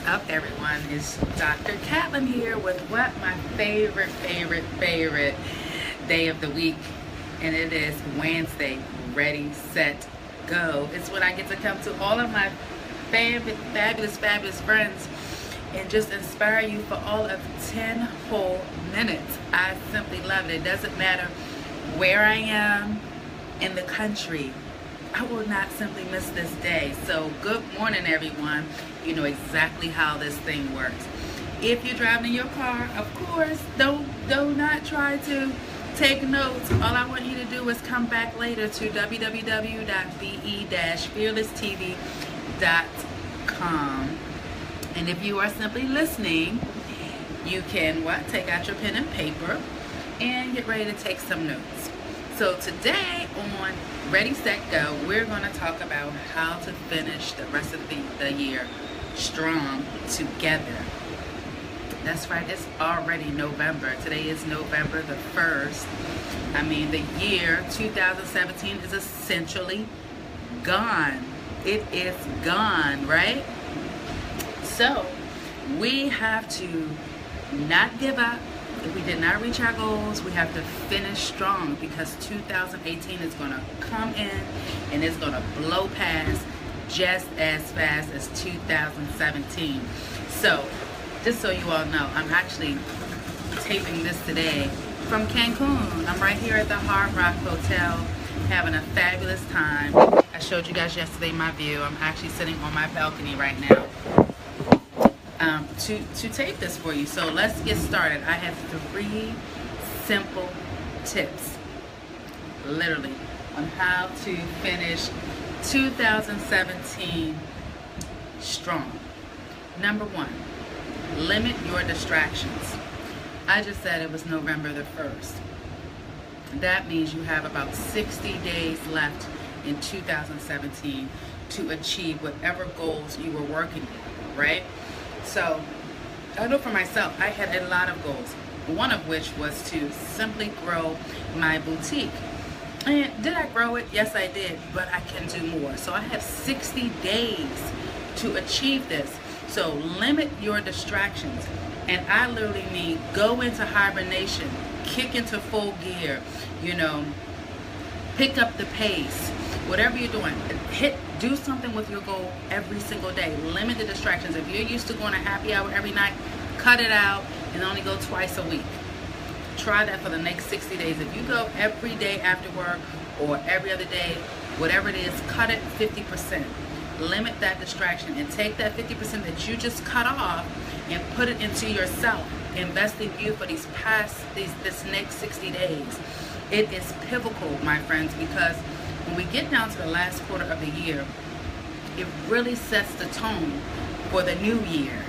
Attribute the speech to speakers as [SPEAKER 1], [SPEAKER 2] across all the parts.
[SPEAKER 1] up, everyone? It's Dr. Catlin here with what my favorite day of the week, and it is Wednesday. Ready, set, go. It's when I get to come to all of my fabulous friends and just inspire you for all of 10 whole minutes. I simply love it. It doesn't matter where I am in the country. I will not simply miss this day. So good morning, everyone. You know exactly how this thing works. If you're driving in your car, of course, do not try to take notes. All I want you to do is come back later to www.be-fearlesstv.com. And if you are simply listening, you can take out your pen and paper and get ready to take some notes. So today on Ready, Set, Go, we're going to talk about how to finish the rest of the year strong together. That's right, it's already November. Today is November the 1st. I mean, the year 2017 is essentially gone. It is gone, right? So we have to not give up. If we did not reach our goals, we have to finish strong, because 2018 is going to come in and it's going to blow past just as fast as 2017. So just so you all know, I'm actually taping this today from Cancun. I'm right here at the Hard Rock Hotel having a fabulous time. I showed you guys yesterday my view. I'm actually sitting on my balcony right now to tape this for you. So let's get started. I have 3 simple tips, literally, on how to finish 2017 strong. Number 1, limit your distractions. I just said it was November the 1st. That means you have about 60 days left in 2017 to achieve whatever goals you were working on, right? So I know for myself, I had a lot of goals, one of which was to simply grow my boutique. And did I grow it? Yes, I did, but I can do more. So I have 60 days to achieve this. So limit your distractions. And I literally mean go into hibernation, kick into full gear, pick up the pace. Whatever you're doing, do something with your goal every single day. Limit the distractions. If you're used to going to happy hour every night, cut it out and only go twice a week. Try that for the next 60 days. If you go every day after work or every other day, whatever it is, cut it 50%. Limit that distraction and take that 50% that you just cut off and put it into yourself. Invest in you for this next 60 days. It is pivotal, my friends, because when we get down to the last quarter of the year, it really sets the tone for the new year.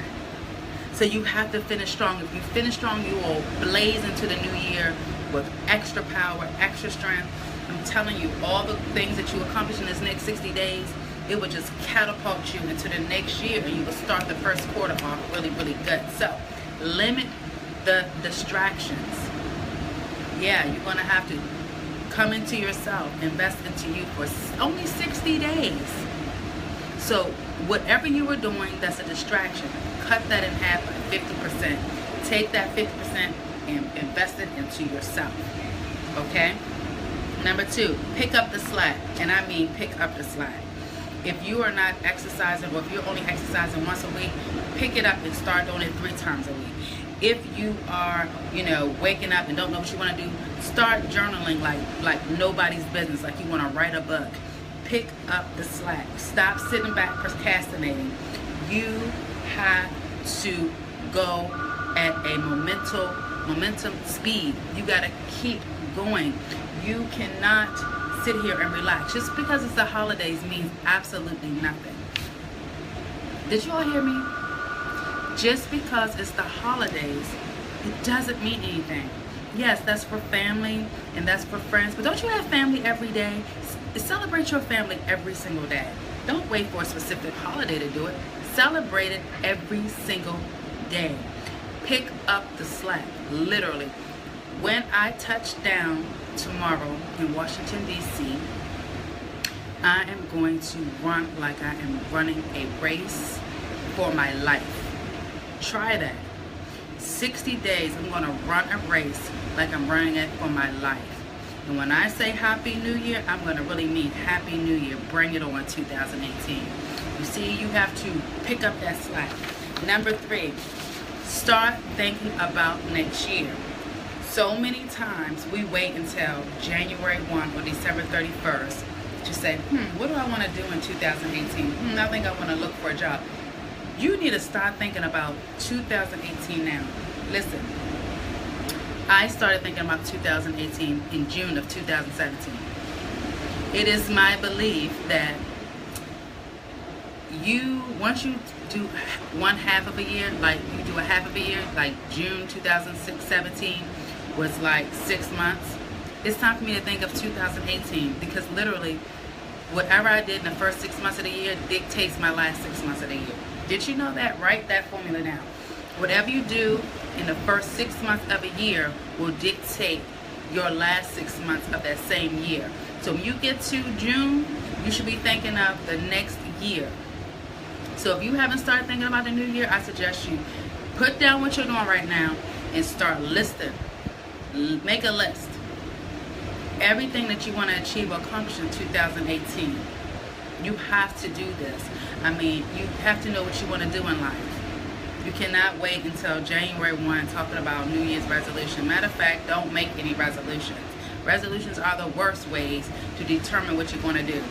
[SPEAKER 1] So you have to finish strong. If you finish strong, you will blaze into the new year with extra power, extra strength. I'm telling you, all the things that you accomplish in this next 60 days, it will just catapult you into the next year, and you will start the first quarter off really good. So limit the distractions. Yeah, you're going to have to come into yourself, invest into you for only 60 days. So whatever you were doing that's a distraction, cut that in half by 50%. Take that 50% and invest it into yourself. Okay? Number 2, pick up the slack. And I mean pick up the slack. If you are not exercising, or if you're only exercising once a week, pick it up and start doing it 3 times a week. If you are, waking up and don't know what you want to do, start journaling like nobody's business, like you want to write a book. Pick up the slack. Stop sitting back procrastinating. You have to go at a momentum speed. You got to keep going. You cannot sit here and relax. Just because it's the holidays means absolutely nothing. Did you all hear me? Just because it's the holidays, it doesn't mean anything. Yes, that's for family and that's for friends, but don't you have family every day? Celebrate your family every single day. Don't wait for a specific holiday to do it. Celebrate it every single day. Pick up the slack, literally. When I touch down tomorrow in Washington, D.C., I am going to run like I am running a race for my life. Try that. 60 days, I'm going to run a race like I'm running it for my life. And when I say Happy New Year, I'm going to really mean Happy New Year. Bring it on 2018. You see, you have to pick up that slack. Number 3, start thinking about next year. So many times we wait until January 1 or December 31st to say, what do I want to do in 2018? I think I want to look for a job. You need to start thinking about 2018 now. Listen, I started thinking about 2018 in June of 2017. It is my belief that once you do one half of a year, like you do a half of a year, like June 2017 was like 6 months, it's time for me to think of 2018, because literally whatever I did in the first 6 months of the year dictates my last 6 months of the year. Did you know that? Write that formula down. Whatever you do in the first 6 months of a year will dictate your last 6 months of that same year. So when you get to June, you should be thinking of the next year. So if you haven't started thinking about the new year, I suggest you put down what you're doing right now and start listing. Make a list. Everything that you want to achieve or accomplish in 2018. You have to do this. I mean, you have to know what you want to do in life. You cannot wait until January 1 talking about New Year's resolution. Matter of fact, don't make any resolutions. Resolutions are the worst ways to determine what you're going to do.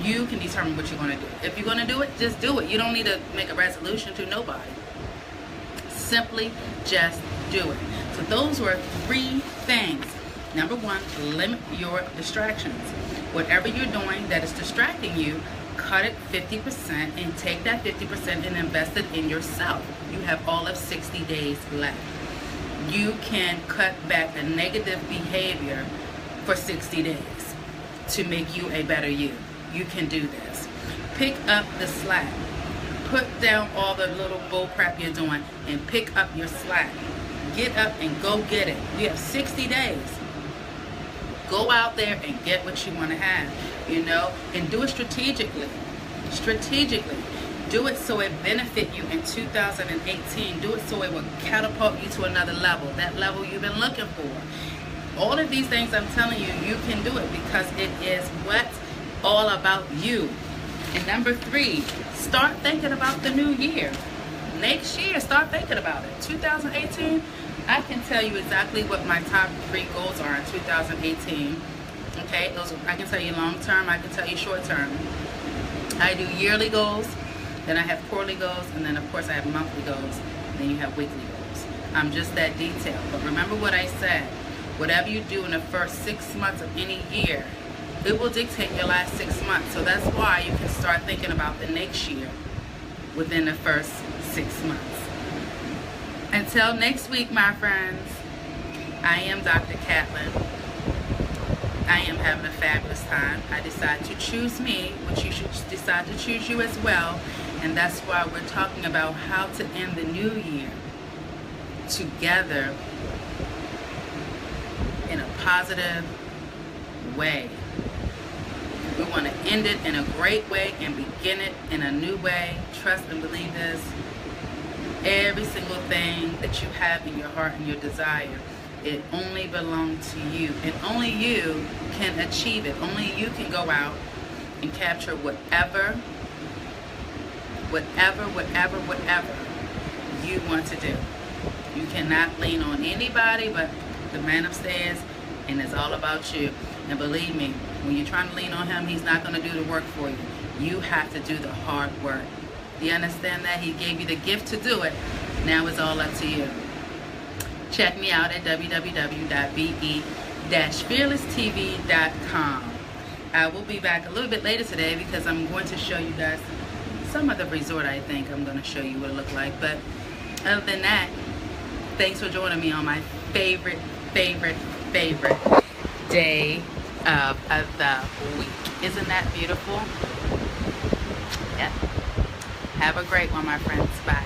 [SPEAKER 1] You can determine what you're going to do. If you're going to do it, just do it. You don't need to make a resolution to nobody. Simply just do it. So those were 3 things. Number 1, limit your distractions. Whatever you're doing that is distracting you, cut it 50% and take that 50% and invest it in yourself. You have all of 60 days left. You can cut back the negative behavior for 60 days to make you a better you. You can do this. Pick up the slack. Put down all the little bull crap you're doing and pick up your slack. Get up and go get it. You have 60 days. Go out there and get what you want to have, and do it strategically. Strategically. Do it so it benefit you in 2018. Do it so it will catapult you to another level, that level you've been looking for. All of these things I'm telling you, you can do it because it is what's all about you. And number 3, start thinking about the new year. Next year, start thinking about it. 2018, I can tell you exactly what my top 3 goals are in 2018. Okay, I can tell you long term, I can tell you short term. I do yearly goals, then I have quarterly goals, and then of course I have monthly goals, and then you have weekly goals. I'm just that detailed. But remember what I said. Whatever you do in the first 6 months of any year, it will dictate your last 6 months. So that's why you can start thinking about the next year within the first 6 months. Until next week, my friends, I am Dr. Catlin. I am having a fabulous time. I decided to choose me, which you should decide to choose you as well. And that's why we're talking about how to end the new year together in a positive way. We want to end it in a great way and begin it in a new way. Trust and believe this. Every single thing that you have in your heart and your desire, it only belongs to you. And only you can achieve it. Only you can go out and capture whatever you want to do. You cannot lean on anybody but the man upstairs, and it's all about you. And believe me, when you're trying to lean on him, he's not going to do the work for you. You have to do the hard work. Do you understand that? He gave you the gift to do it. Now it's all up to you. Check me out at www.be-fearlesstv.com. I will be back a little bit later today because I'm going to show you guys some of the resort. I think I'm going to show you what it looked like. But other than that, thanks for joining me on my favorite day of the week. Isn't that beautiful? Yep. Have a great one, my friends. Bye.